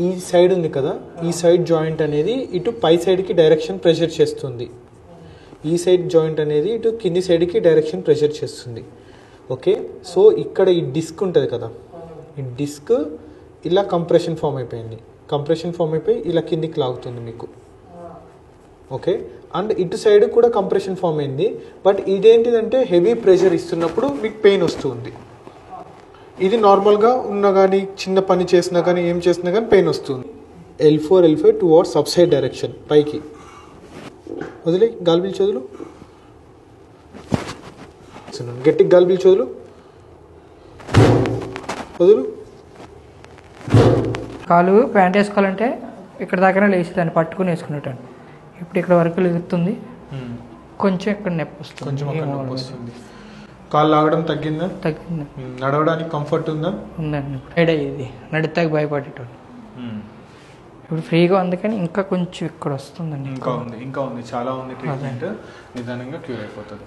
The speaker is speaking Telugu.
ఈ సైడ్ ఉంది కదా, ఈ సైడ్ జాయింట్ అనేది ఇటు పై సైడ్కి డైరెక్షన్ ప్రెషర్ చేస్తుంది. ఈ సైడ్ జాయింట్ అనేది ఇటు కింది సైడ్కి డైరెక్షన్ ప్రెషర్ చేస్తుంది. ఓకే, సో ఇక్కడ ఈ డిస్క్ ఉంటుంది కదా, ఈ డిస్క్ ఇలా కంప్రెషన్ ఫామ్ అయిపోయింది. కంప్రెషన్ ఫామ్ అయిపోయి ఇలా కిందికి లాగుతుంది మీకు. ఓకే, అండ్ ఇటు సైడ్ కూడా కంప్రెషన్ ఫామ్ అయింది. బట్ ఇదేంటిదంటే హెవీ ప్రెషర్ ఇస్తున్నప్పుడు మీకు పెయిన్ వస్తుంది. ఇది నార్మల్గా ఉన్నా కానీ చిన్న పని చేసినా కానీ ఏం చేసినా కానీ పెయిన్ వస్తుంది. L4 L5 towards up side direction, పైకి వదిలే. గాలి పీల్చి వదులు, గట్టిగా గాలి పీల్చి వదులు, వదులు. కాలు ప్యాంట్ వేసుకోవాలంటే ఇక్కడ దాకానే లేచి దాన్ని పట్టుకుని వేసుకునేటాను. ఇప్పుడు ఇక్కడ వరకు ఎగురుతుంది, కొంచెం ఇక్కడ నొప్పి వస్తుంది. కొంచెం నొప్పి వస్తుంది. కాలు లాగడం తగ్గిందా? తగ్గింది. నడవడానికి కంఫర్ట్ ఉందా? ఉందండి. హైడ్ అయ్యేది, నడితే భయపడేటోడు. ఇప్పుడు ఫ్రీగా ఉంది, కానీ ఇంకా కొంచెం ఇక్కడ వస్తుందండి. ఇంకా ఉంది చాలా ఉంది. ట్రీట్మెంట్ నిదానంగా క్యూర్ అయిపోతుంది.